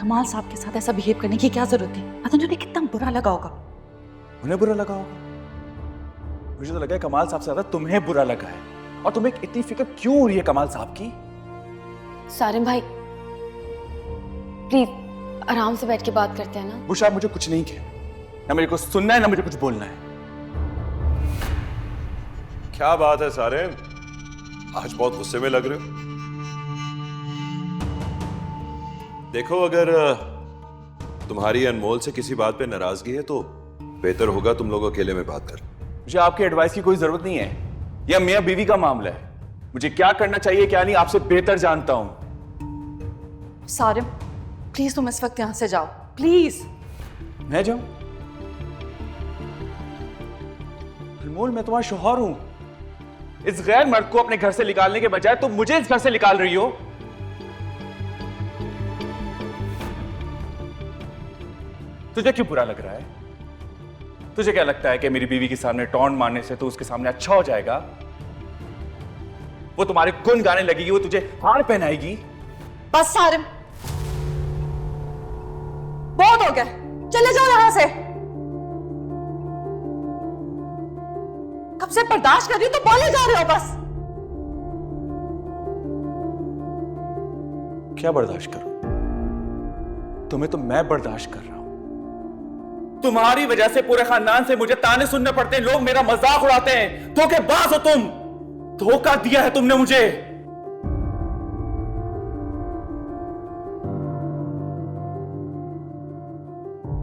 कमाल साहब के साथ ऐसा बिहेव करने की क्या जरूरत थी? पता नहीं उन्हें कितना बुरा लगा होगा। उन्हें बुरा लगा होगा? मुझे तो लगा है कमाल साहब से ज्यादा तुम्हें बुरा लगा है। और तुम्हें इतनी फिक्र क्यों हो रही है कमाल साहब की? सारिम भाई प्लीज आराम से बैठ के बात करते हैं ना। बुशा, मुझे कुछ नहीं कहना, ना मेरे को सुनना है ना मुझे कुछ बोलना है। क्या बात है सारिम, आज बहुत गुस्से में लग रहे हो। देखो, अगर तुम्हारी अनमोल से किसी बात पे नाराजगी है तो बेहतर होगा तुम लोग अकेले में बात कर। मुझे आपके एडवाइस की कोई जरूरत नहीं है। यह मियां बीवी का मामला है। मुझे क्या करना चाहिए क्या नहीं आपसे बेहतर जानता हूं। सारिम प्लीज तुम इस वक्त यहां से जाओ, प्लीज। मैं जाऊं? अनमोल, मैं तुम्हारा शौहर हूं। इस गैर मर्द को अपने घर से निकालने के बजाय तुम मुझे इस घर से निकाल रही हो। तुझे क्यों बुरा लग रहा है? तुझे क्या लगता है कि मेरी बीवी के सामने टॉन्ट मारने से तो उसके सामने अच्छा हो जाएगा? वो तुम्हारे गुण गाने लगेगी, वो तुझे हार पहनाएगी। बस सारिम, बहुत हो गया, चले जाओ यहां से। कब से बर्दाश्त कर रही हो तो बोले जा रहे हो बस। क्या बर्दाश्त करूं? तुम्हें तो मैं बर्दाश्त कर रहा हूं। तुम्हारी वजह से पूरे खानदान से मुझे ताने सुनने पड़ते हैं, लोग मेरा मजाक उड़ाते हैं। धोखेबाज हो तुम, धोखा दिया है तुमने मुझे।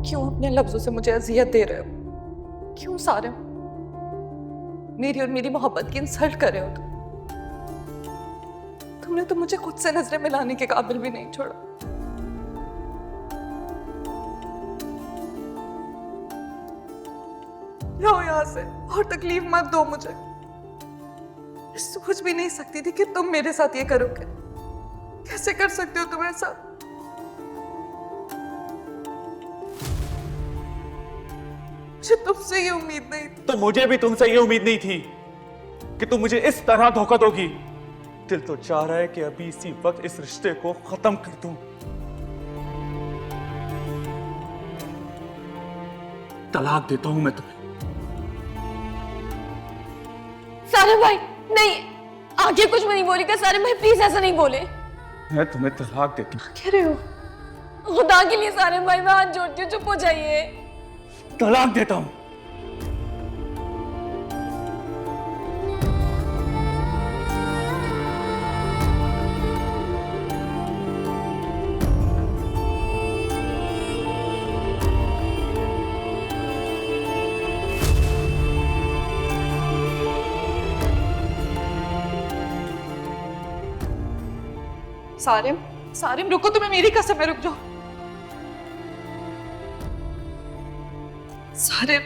क्यों अपने लफ्जों से मुझे अजियत दे रहे हो? क्यों सारिम? मेरी और मेरी मोहब्बत की इंसल्ट कर रहे हो तुमने तो मुझे खुद से नजरें मिलाने के काबिल भी नहीं छोड़ा। जाओ यहां से और तकलीफ मत दो मुझे। सोच भी नहीं सकती थी कि तुम मेरे साथ ये करोगे। कैसे कर सकते हो तुम ऐसा? मुझे तुमसे ये उम्मीद नहीं थी। तो मुझे भी तुमसे ये उम्मीद नहीं थी कि तुम मुझे इस तरह धोखा दोगी। दिल तो चाह रहा है कि अभी इसी वक्त इस रिश्ते को खत्म कर दूं। तलाक देता हूं मैं तुम्हें। सारिम भाई नहीं, आगे कुछ भी नहीं बोलेगा। सारिम भाई प्लीज ऐसा नहीं बोले। मैं तुम्हें तलाक देता हूं। कह रहे हो? खुदा के लिए सारिम भाई मैं हाथ जोड़ती हूँ, चुप हो जाइए। तलाक देता हूं। सारिम, सारिम रुको, तुम्हें मेरी कसम है, रुक जाओ। सारिम,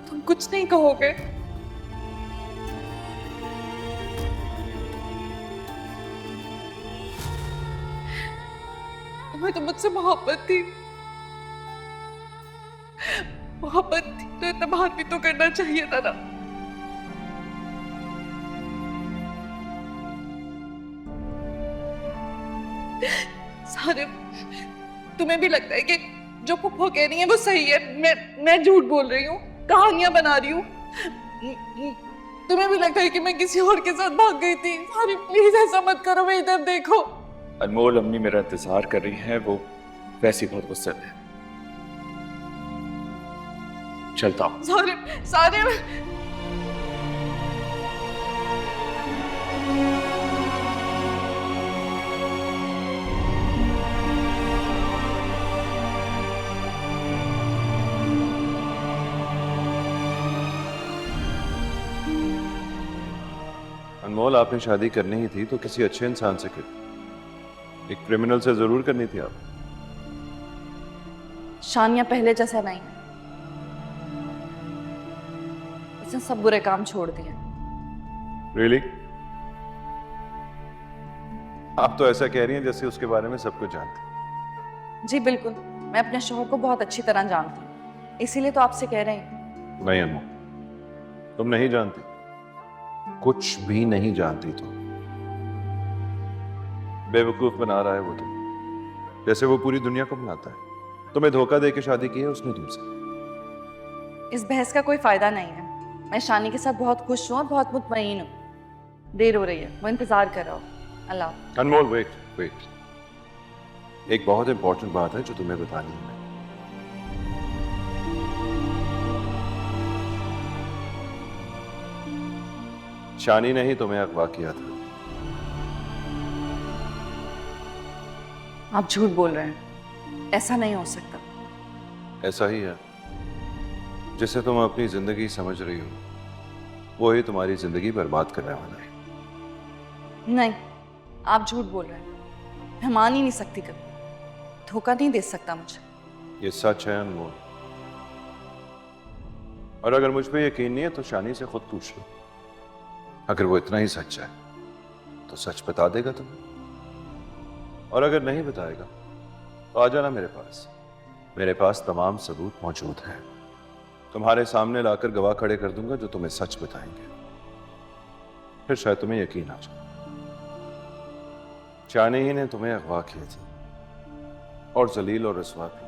तुम कुछ नहीं कहोगे? तुम्हें तो मुझसे मोहब्बत थी। मोहब्बत थी तो इतना बात भी तो करना चाहिए था ना। सारिम, तुम्हें भी लगता है कि जो फुप्पो कह रही है वो सही है? मैं झूठ बोल रही हूँ, कहानियां बना रही हूँ? तुम्हें भी लगता है कि मैं किसी और के साथ भाग गई थी? सारिम प्लीज ऐसा मत करो, मैं इधर देखो। अनमोल अम्मी मेरा इंतजार कर रही है, वो वैसी बहुत गुस्से में। चलता हूं। सारिम, सारिम। अनमोल, आपने शादी करनी ही थी तो किसी अच्छे इंसान से कर, एक क्रिमिनल से जरूर करनी थी आप। शानिया पहले जैसा नहीं है, उसने सब बुरे काम छोड़ दिए। Really? आप तो ऐसा कह रही हैं जैसे उसके बारे में सब कुछ जानती हैं। जी बिल्कुल, मैं अपने शौहर को बहुत अच्छी तरह जानती हूँ, इसीलिए तो आपसे कह रही हूँ। नहीं अनमोल, तुम नहीं जानती, कुछ भी नहीं जानती तुम। बेवकूफ बना रहा है वो तो, जैसे वो पूरी दुनिया को बनाता है। तुम्हें धोखा दे के शादी की है उसने तुमसे। इस बहस का कोई फायदा नहीं है। मैं शानी के साथ बहुत खुश हूँ और बहुत मुतमईन हूँ। देर हो रही है, वो इंतजार कर रहा हूँ। अल्लाह। अनमोल वेट वेट, एक बहुत इंपॉर्टेंट बात है जो तुम्हें बतानी है। शानी ने ही तुम्हें अगवा किया था। आप झूठ बोल रहे हैं, ऐसा नहीं हो सकता। ऐसा ही है, जिसे तुम अपनी जिंदगी समझ रही हो वो ही तुम्हारी जिंदगी बर्बाद करने वाला है। नहीं, आप झूठ बोल रहे हैं। मैं मान ही नहीं सकती कभी। धोखा नहीं दे सकता मुझे। ये सच है अनमोल, और अगर मुझ पे यकीन नहीं है तो शानी से खुद पूछ लो। अगर वो इतना ही सच है तो सच बता देगा तुम्हें, और अगर नहीं बताएगा तो आ जाना मेरे पास। मेरे पास तमाम सबूत मौजूद हैं। तुम्हारे सामने लाकर गवाह खड़े कर दूंगा जो तुम्हें सच बताएंगे, फिर शायद तुम्हें यकीन आ जाए। शानी ही ने तुम्हें अगवा किया था, और जलील और रसवा भी।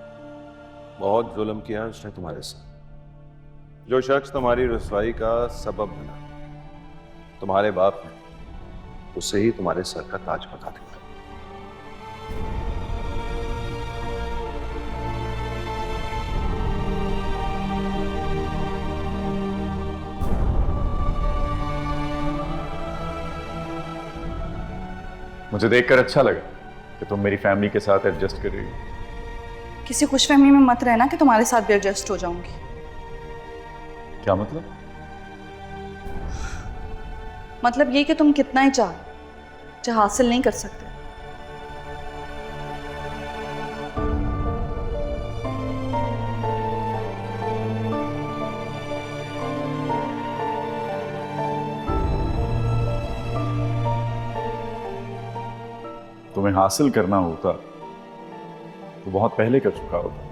बहुत जुल्म किया उसने तुम्हारे साथ। जो शख्स तुम्हारी रसवाई का सबब बना, तुम्हारे बाप ने, उससे ही तुम्हारे सर का ताज बता दिया। मुझे देखकर अच्छा लगा कि तुम मेरी फैमिली के साथ एडजस्ट कर रही हो। किसी खुशफहमी में मत रहना कि तुम्हारे साथ भी एडजस्ट हो जाऊंगी। क्या मतलब? मतलब ये कि तुम कितना ही चाहो हासिल नहीं कर सकते। तुम्हें हासिल करना होता तो बहुत पहले कर चुका होता।